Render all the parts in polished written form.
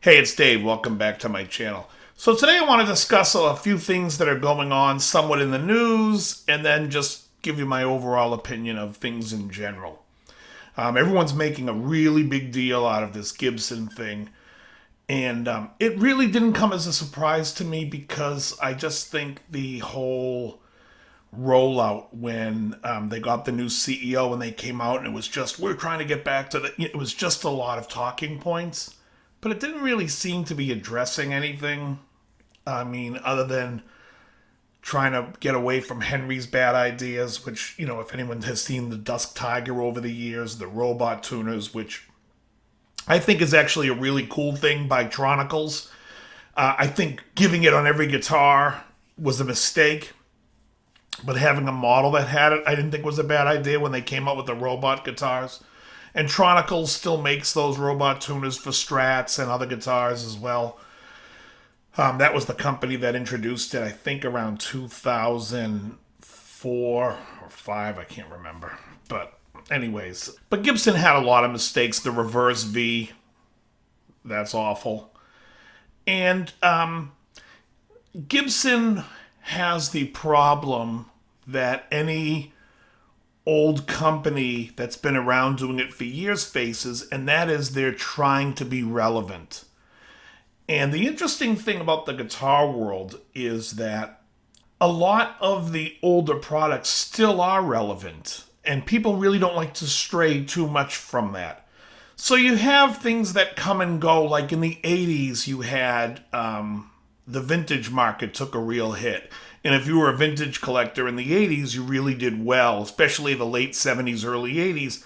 Hey, it's Dave. Welcome back to my channel. So today I want to discuss a few things that are going on somewhat in the news and then just give you my overall opinion of things in general. Everyone's making a really big deal out of this Gibson thing. And it really didn't come as a surprise to me because I just think the whole rollout when they got the new CEO and they came out and it was just, we're trying to get back to it was just a lot of talking points. But it didn't really seem to be addressing anything. I mean, other than trying to get away from Henry's bad ideas, which, if anyone has seen the Dusk Tiger over the years, the robot tuners, which I think is actually a really cool thing by Tronicals. I think giving it on every guitar was a mistake, but having a model that had it, I didn't think was a bad idea when they came up with the robot guitars. And Tronicals still makes those robot tuners for Strats and other guitars as well. That was the company that introduced it, I think, around 2004 or 5, I can't remember. But anyways, but Gibson had a lot of mistakes. The reverse V, that's awful. And Gibson has the problem that any old company that's been around doing it for years faces, and that is they're trying to be relevant. And the interesting thing about the guitar world is that a lot of the older products still are relevant, and people really don't like to stray too much from that. So you have things that come and go, like in the 80s you had the vintage market took a real hit. And if you were a vintage collector in the 80s, you really did well, especially the late 70s, early 80s,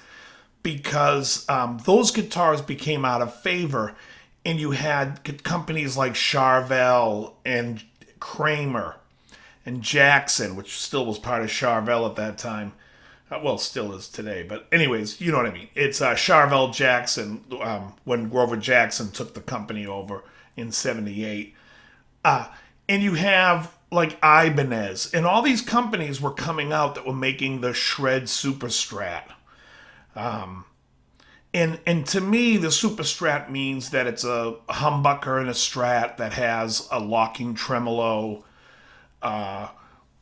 because those guitars became out of favor. And you had companies like Charvel and Kramer and Jackson, which still was part of Charvel at that time. Well, still is today. But anyways, you know what I mean. It's Charvel Jackson when Grover Jackson took the company over in 78. And you have like Ibanez, and all these companies were coming out that were making the Shred Super Strat. And to me, the Super Strat means that it's a humbucker and a Strat that has a locking tremolo,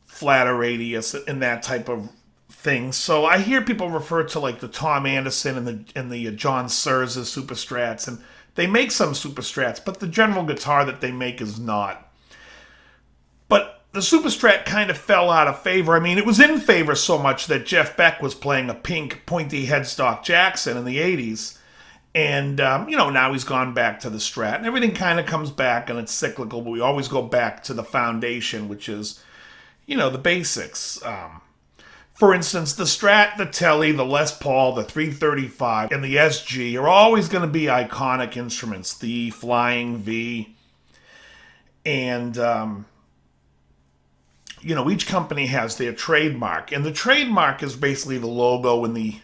flatter radius, and that type of thing. So I hear people refer to like the Tom Anderson and the John Surza Super Strats, and they make some Super Strats, but the general guitar that they make is not. But the Super Strat kind of fell out of favor. I mean, it was in favor so much that Jeff Beck was playing a pink pointy headstock Jackson in the 80s. And, now he's gone back to the Strat. And everything kind of comes back and it's cyclical, but we always go back to the foundation, which is, the basics. For instance, the Strat, the Tele, the Les Paul, the 335, and the SG are always going to be iconic instruments. The Flying V. And, each company has their trademark. And the trademark is basically the logo and the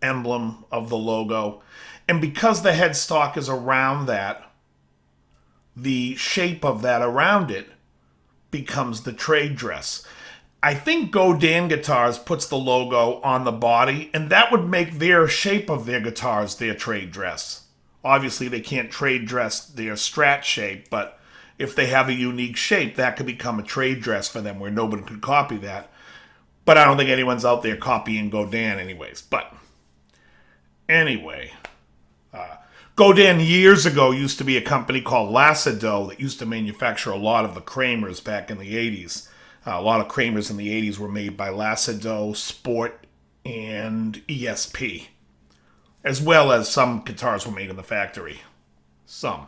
emblem of the logo. And because the headstock is around that, the shape of that around it becomes the trade dress. I think Godin Guitars puts the logo on the body, and that would make their shape of their guitars their trade dress. Obviously, they can't trade dress their Strat shape, but if they have a unique shape, that could become a trade dress for them where nobody could copy that. But I don't think anyone's out there copying Godin anyways. But anyway, Godin years ago used to be a company called Lacido that used to manufacture a lot of the Kramers back in the 80s. A lot of Kramers in the 80s were made by Lacido, Sport, and ESP. As well as some guitars were made in the factory. Some.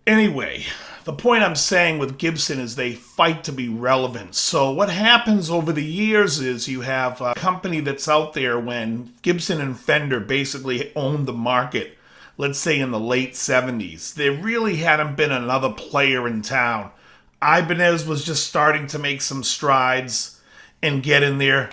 Anyway, the point I'm saying with Gibson is they fight to be relevant. So what happens over the years is you have a company that's out there when Gibson and Fender basically owned the market, let's say in the late 70s. There really hadn't been another player in town. Ibanez was just starting to make some strides and get in there,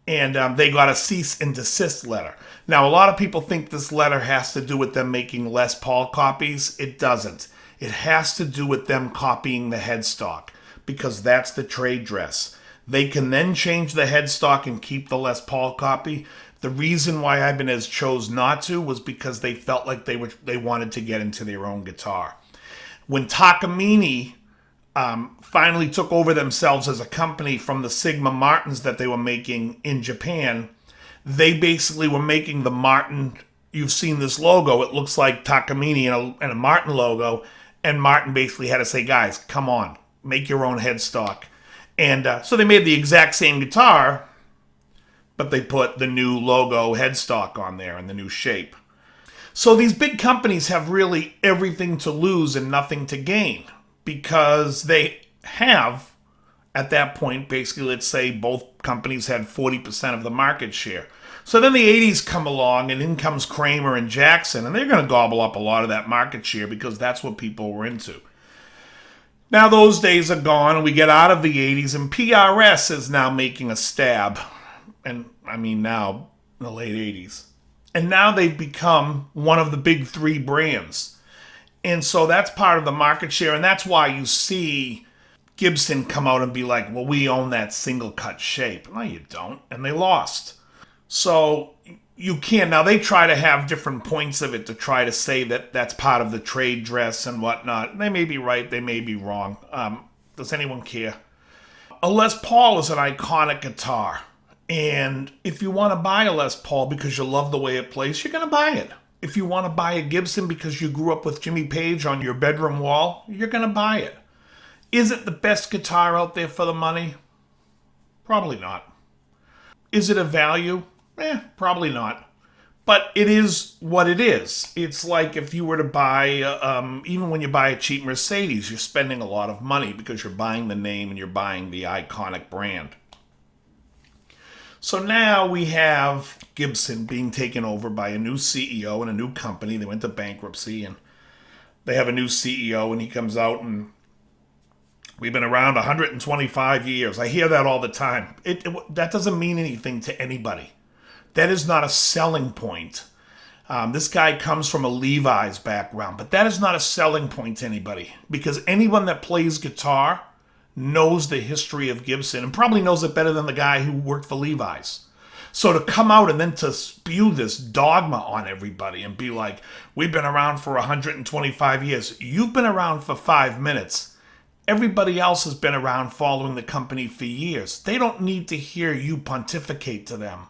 and they got a cease and desist letter. Now, a lot of people think this letter has to do with them making Les Paul copies. It doesn't. It has to do with them copying the headstock, because that's the trade dress. They can then change the headstock and keep the Les Paul copy. The reason why Ibanez chose not to was because they felt like they wanted to get into their own guitar. When Takamine finally took over themselves as a company from the Sigma Martins that they were making in Japan, they basically were making the Martin. You've seen this logo. It looks like Takamine and a Martin logo. And Martin basically had to say, guys, come on, make your own headstock. And so they made the exact same guitar, but they put the new logo headstock on there and the new shape. So these big companies have really everything to lose and nothing to gain, because they have, at that point, basically, let's say both companies had 40% of the market share. So then the 80s come along, and in comes Kramer and Jackson, and they're going to gobble up a lot of that market share because that's what people were into. Now those days are gone, and we get out of the 80s, and PRS is now making a stab. And I mean now, in the late 80s. And now they've become one of the big three brands. And so that's part of the market share, and that's why you see Gibson come out and be like, well, we own that single cut shape. No, you don't. And they lost. So you can. Now, they try to have different points of it to try to say that that's part of the trade dress and whatnot. They may be right. They may be wrong. Does anyone care? A Les Paul is an iconic guitar. And if you want to buy a Les Paul because you love the way it plays, you're going to buy it. If you want to buy a Gibson because you grew up with Jimmy Page on your bedroom wall, you're going to buy it. Is it the best guitar out there for the money? Probably not. Is it a value? Probably not. But it is what it is. It's like if you were to buy, even when you buy a cheap Mercedes, you're spending a lot of money because you're buying the name and you're buying the iconic brand. So now we have Gibson being taken over by a new CEO and a new company. They went to bankruptcy, and they have a new CEO, and he comes out, and we've been around 125 years. I hear that all the time. That doesn't mean anything to anybody. That is not a selling point. This guy comes from a Levi's background, but that is not a selling point to anybody, because anyone that plays guitar knows the history of Gibson and probably knows it better than the guy who worked for Levi's. So to come out and then to spew this dogma on everybody and be like, we've been around for 125 years. You've been around for 5 minutes. Everybody else has been around following the company for years. They don't need to hear you pontificate to them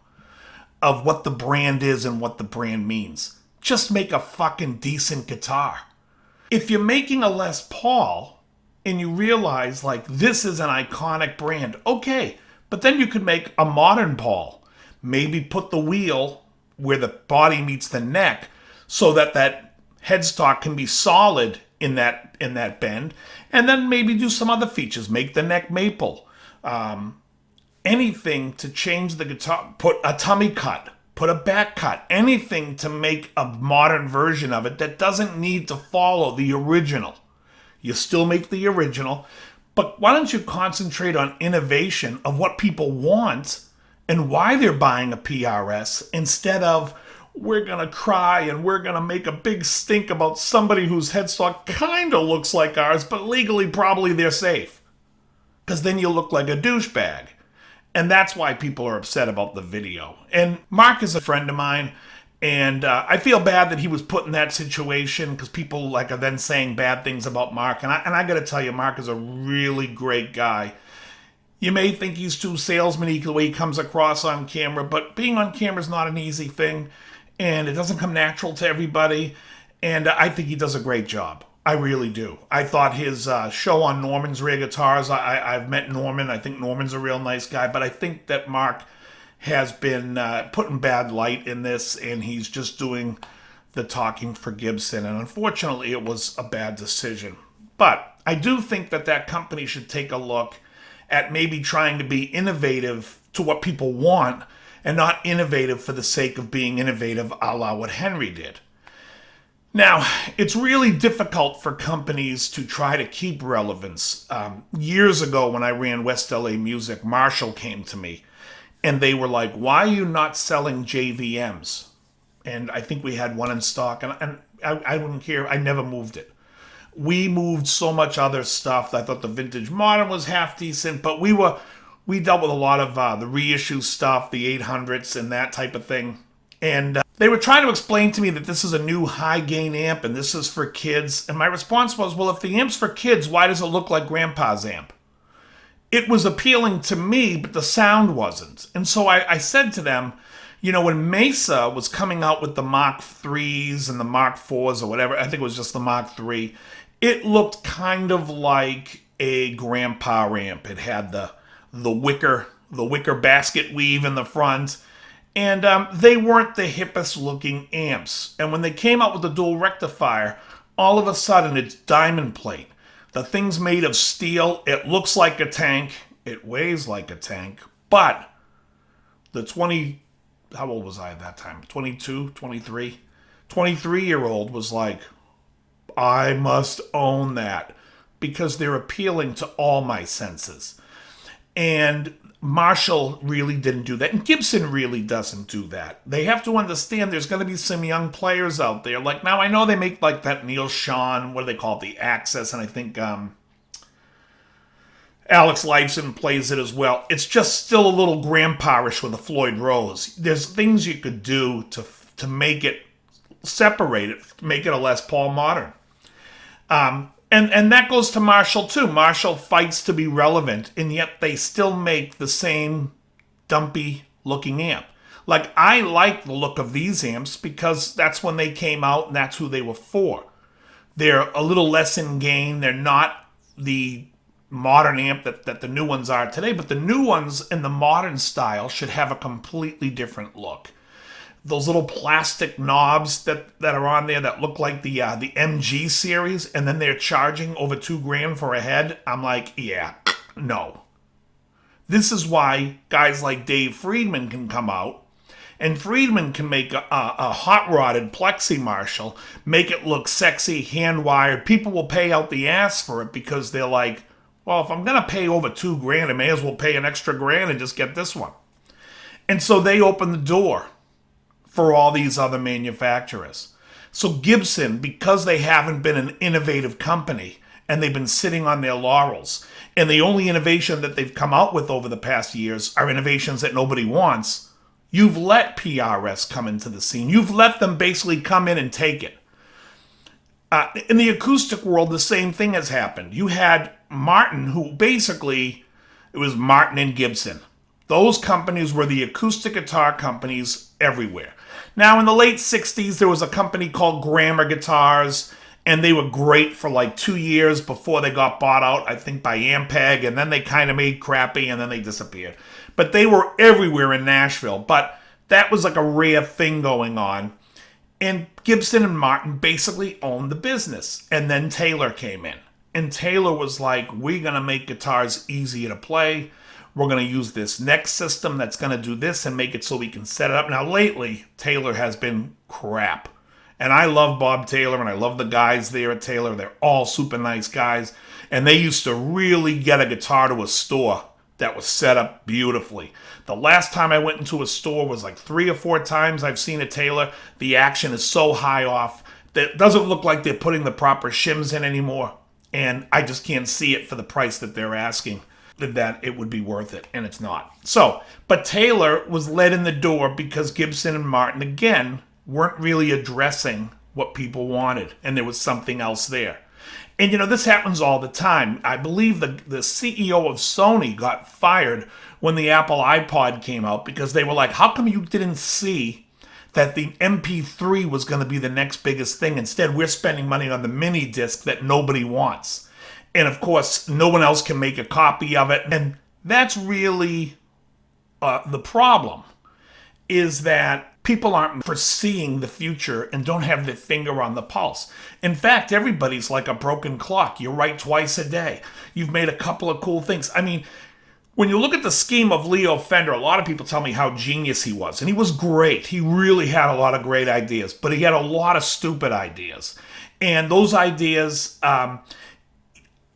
of what the brand is and what the brand means. Just make a fucking decent guitar. If you're making a Les Paul and you realize, like, this is an iconic brand, okay, but then you could make a modern Paul. Maybe put the wheel where the body meets the neck so that that headstock can be solid in that bend, and then maybe do some other features. Make the neck maple. Anything to change the guitar. Put a tummy cut. Put a back cut. Anything to make a modern version of it that doesn't need to follow the original. You still make the original, but why don't you concentrate on innovation of what people want and why they're buying a PRS, instead of, we're going to cry and we're going to make a big stink about somebody whose headstock kind of looks like ours, but legally probably they're safe. Because then you look like a douchebag. And that's why people are upset about the video. And Mark is a friend of mine, and I feel bad that he was put in that situation, because people are then saying bad things about Mark. And I got to tell you, Mark is a really great guy. You may think he's too salesman-y the way he comes across on camera, but being on camera is not an easy thing, and it doesn't come natural to everybody. And I think he does a great job. I really do. I thought his show on Norman's Rare Guitars, I've met Norman. I think Norman's a real nice guy, but I think that Mark has been put in bad light in this, and he's just doing the talking for Gibson. And unfortunately, it was a bad decision. But I do think that that company should take a look at maybe trying to be innovative to what people want, and not innovative for the sake of being innovative, a la what Henry did. Now, it's really difficult for companies to try to keep relevance. Years ago, when I ran West LA Music, Marshall came to me, and they were like, why are you not selling JVMs? And I think we had one in stock, and I wouldn't care. I never moved it. We moved so much other stuff. I thought the Vintage Modern was half decent, but we were we dealt with a lot of the reissue stuff, the 800s and that type of thing. And they were trying to explain to me that this is a new high gain amp and this is for kids. And my response was, well, if the amp's for kids, why does it look like Grandpa's amp? It was appealing to me, but the sound wasn't. And so I said to them, you know, when Mesa was coming out with the Mark 3s and the Mark 4s or whatever, I think it was just the Mark 3, it looked kind of like a Grandpa amp. It had the wicker basket weave in the front, and they weren't the hippest looking amps. And when they came out with the dual rectifier, all of a sudden it's diamond plate. The thing's made of steel. It looks like a tank. It weighs like a tank. But the how old was I at that time? 22, 23? 23-year-old was like, I must own that because they're appealing to all my senses. And Marshall really didn't do that. And Gibson really doesn't do that. They have to understand there's going to be some young players out there. Like now I know they make like that Neil Sean, what do they call it? The Access. And I think Alex Lifeson plays it as well. It's just still a little grandpa-ish with a Floyd Rose. There's things you could do to make it, separate it, make it a Les Paul modern. And that goes to Marshall too. Marshall fights to be relevant, and yet they still make the same dumpy looking amp. Like, I like the look of these amps because that's when they came out and that's who they were for. They're a little less in gain. They're not the modern amp that the new ones are today, but the new ones in the modern style should have a completely different look. Those little plastic knobs that are on there that look like the MG series, and then they're charging over $2,000 for a head. I'm like, yeah, no. This is why guys like Dave Friedman can come out, and Friedman can make a hot-rodded Plexi Marshall, make it look sexy, hand-wired. People will pay out the ass for it because they're like, well, if I'm going to pay over $2,000, I may as well pay an extra $1,000 and just get this one. And so they open the door for all these other manufacturers. So Gibson, because they haven't been an innovative company and they've been sitting on their laurels, and the only innovation that they've come out with over the past years are innovations that nobody wants, you've let PRS come into the scene. You've let them basically come in and take it. In the acoustic world, the same thing has happened. You had Martin, who basically, it was Martin and Gibson. Those companies were the acoustic guitar companies everywhere. Now, in the late 60s, there was a company called Grammar Guitars, and they were great for like 2 years before they got bought out, I think, by Ampeg, and then they kind of made crappy, and then they disappeared. But they were everywhere in Nashville, but that was like a rare thing going on. And Gibson and Martin basically owned the business. And then Taylor came in. And Taylor was like, we're going to make guitars easier to play. We're going to use this next system that's going to do this and make it so we can set it up. Now, lately, Taylor has been crap. And I love Bob Taylor, and I love the guys there at Taylor. They're all super nice guys. And they used to really get a guitar to a store that was set up beautifully. The last time I went into a store was like 3 or 4 times I've seen a Taylor. The action is so high off that it doesn't look like they're putting the proper shims in anymore. And I just can't see it for the price that they're asking, that it would be worth it, and it's not. So, but Taylor was led in the door because Gibson and Martin, again, weren't really addressing what people wanted, and there was something else there. And, you know, this happens all the time. I believe the CEO of Sony got fired when the Apple iPod came out because they were like, how come you didn't see that the MP3 was going to be the next biggest thing? Instead, we're spending money on the mini disc that nobody wants. And, of course, no one else can make a copy of it. And that's really the problem, is that people aren't foreseeing the future and don't have their finger on the pulse. In fact, everybody's like a broken clock. You write twice a day. You've made a couple of cool things. I mean, when you look at the scheme of Leo Fender, a lot of people tell me how genius he was. And he was great. He really had a lot of great ideas. But he had a lot of stupid ideas. And those ideas,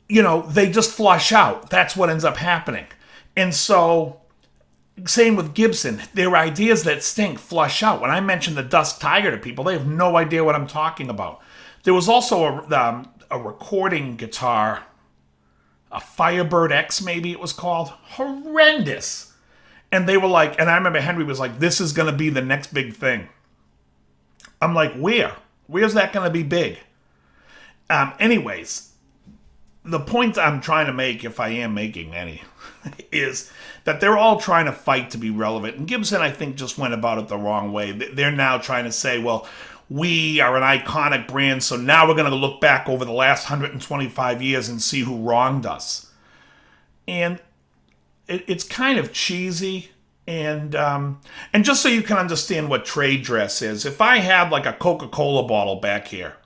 they just flush out. That's what ends up happening. And so, same with Gibson. Their ideas that stink flush out. When I mention the Dusk Tiger to people, they have no idea what I'm talking about. There was also a recording guitar a Firebird X, maybe it was called. Horrendous. And they were like, and I remember Henry was like, this is going to be the next big thing. I'm like, where? Where's that going to be big? Anyways, the point I'm trying to make, if I am making any, is that they're all trying to fight to be relevant. And Gibson, I think, just went about it the wrong way. They're now trying to say, well, we are an iconic brand, so now we're going to look back over the last 125 years and see who wronged us. And it's kind of cheesy. And just so you can understand what trade dress is, if I had like a Coca-Cola bottle back here,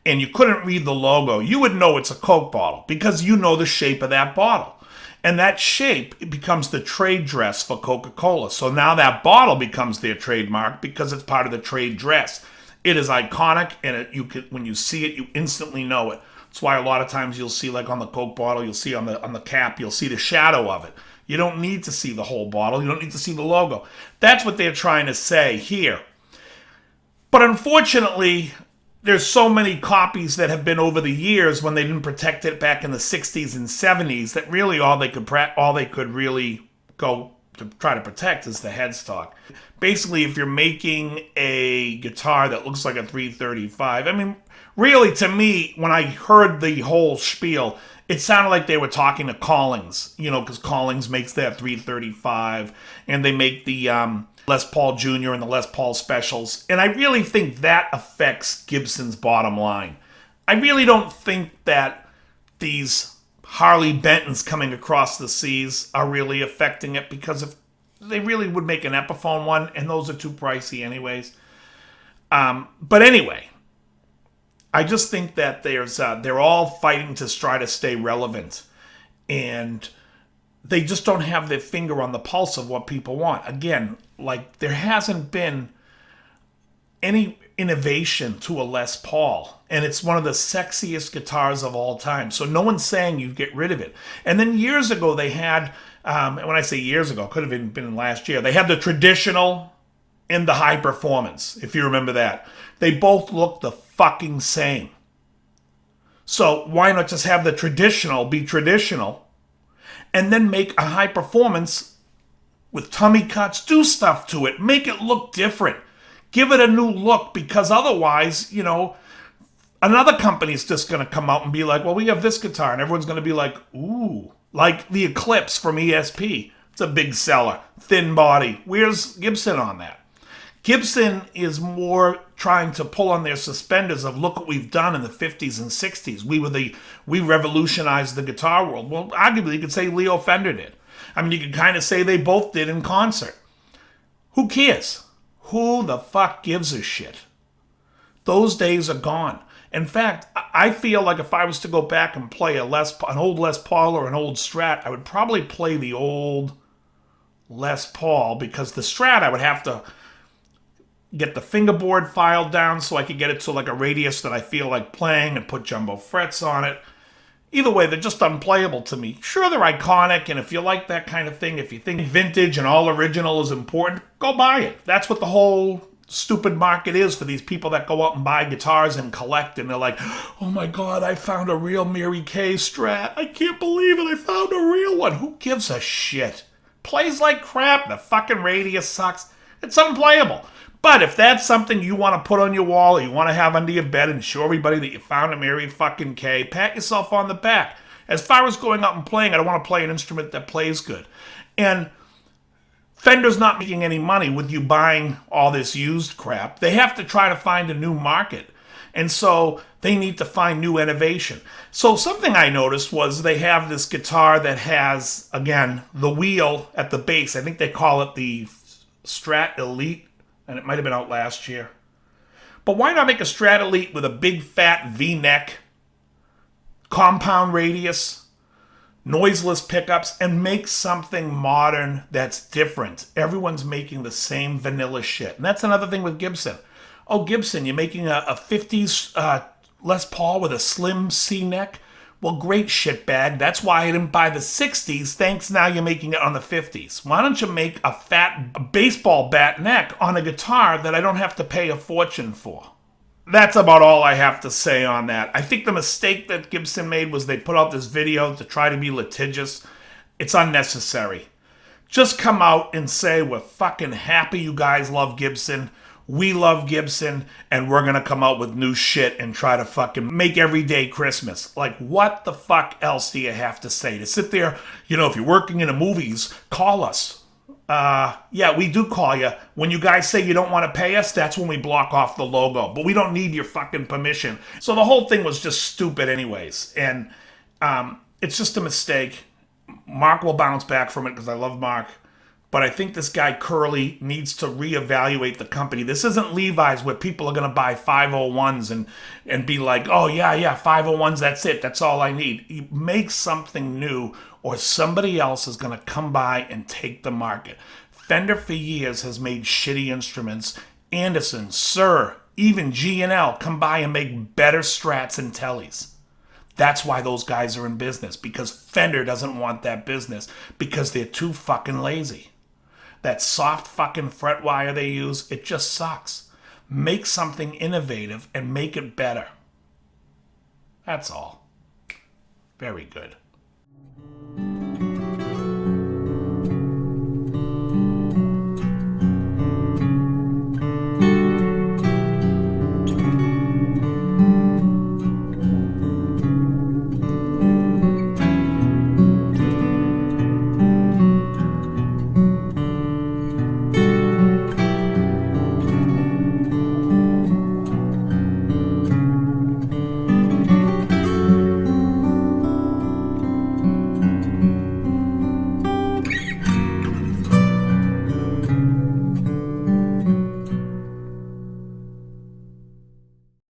and you couldn't read the logo, you would know it's a Coke bottle because you know the shape of that bottle. And that shape becomes the trade dress for Coca-Cola. So now that bottle becomes their trademark because it's part of the trade dress. It is iconic, and when you see it, you instantly know it. That's why a lot of times you'll see, like on the Coke bottle, you'll see on the cap, you'll see the shadow of it. You don't need to see the whole bottle. You don't need to see the logo. That's what they're trying to say here. But unfortunately, there's so many copies that have been over the years when they didn't protect it back in the 60s and 70s that really all they could really go to try to protect is the headstock. Basically, if you're making a guitar that looks like a 335, I mean, really, to me, when I heard the whole spiel, it sounded like they were talking to Collings, because Collings makes that 335, and they make the Les Paul Jr. and the Les Paul Specials. And I really think that affects Gibson's bottom line. I really don't think that these Harley Bentons coming across the seas are really affecting it, because if they really would make an Epiphone one, and those are too pricey anyways. But anyway, I just think that they're all fighting to try to stay relevant, and they just don't have their finger on the pulse of what people want. Again, like, there hasn't been any innovation to a Les Paul, and it's one of the sexiest guitars of all time. So no one's saying you get rid of it. And then years ago they had, when I say years ago, could have even been last year, they had the traditional and the high performance, if you remember that. They both look the fucking same. So why not just have the traditional be traditional, and then make a high performance with tummy cuts, do stuff to it, make it look different. Give it a new look, because otherwise, another company's just going to come out and be like, well, we have this guitar, and everyone's going to be like, ooh, like the Eclipse from ESP. It's a big seller, thin body. Where's Gibson on that? Gibson is more trying to pull on their suspenders of, look what we've done in the 50s and 60s. We revolutionized the guitar world. Well, arguably, you could say Leo Fender did. I mean, you could kind of say they both did in concert. Who cares? Who the fuck gives a shit? Those days are gone. In fact, I feel like if I was to go back and play an old Les Paul or an old Strat, I would probably play the old Les Paul, because the Strat I would have to get the fingerboard filed down so I could get it to like a radius that I feel like playing and put jumbo frets on it. Either way, they're just unplayable to me. Sure, they're iconic, and if you like that kind of thing, if you think vintage and all original is important, go buy it. That's what the whole stupid market is for these people that go out and buy guitars and collect, and they're like, oh my god, I found a real Mary Kay Strat. I can't believe it, I found a real one. Who gives a shit? Plays like crap, the fucking radius sucks. It's unplayable. But if that's something you want to put on your wall, or you want to have under your bed and show everybody that you found a Mary fucking Kay, pat yourself on the back. As far as going out and playing, I don't want to play an instrument that plays good. And Fender's not making any money with you buying all this used crap. They have to try to find a new market. And so they need to find new innovation. So something I noticed was they have this guitar that has, again, the wheel at the base. I think they call it the Strat Elite. And it might have been out last year. But why not make a Strat Elite with a big fat V-neck, compound radius, noiseless pickups, and make something modern that's different? Everyone's making the same vanilla shit. And that's another thing with Gibson. Oh, Gibson, you're making a 50s Les Paul with a slim C-neck? Well, great shitbag. That's why I didn't buy the 60s. Thanks, now you're making it on the 50s. Why don't you make a fat baseball bat neck on a guitar that I don't have to pay a fortune for? that's about all I have to say on that. I think the mistake that Gibson made was they put out this video to try to be litigious. It's unnecessary. Just come out and say, we're fucking happy you guys love Gibson. We love Gibson, and we're gonna come out with new shit and try to fucking make every day Christmas. Like, what the fuck else do you have to say? To sit there, if you're working in the movies, call us. Yeah, we do call you. When you guys say you don't want to pay us, that's when we block off the logo. But we don't need your fucking permission. So the whole thing was just stupid anyways. And it's just a mistake. Mark will bounce back from it because I love Mark. But I think this guy Curly needs to reevaluate the company. This isn't Levi's where people are going to buy 501s and be like, oh, yeah, 501s, that's it. That's all I need. You make something new or somebody else is going to come by and take the market. Fender for years has made shitty instruments. Anderson, Sir, even G&L come by and make better Strats and Tellys. That's why those guys are in business, because Fender doesn't want that business because they're too fucking lazy. That soft fucking fret wire they use, it just sucks. Make something innovative and make it better. That's all. Very good.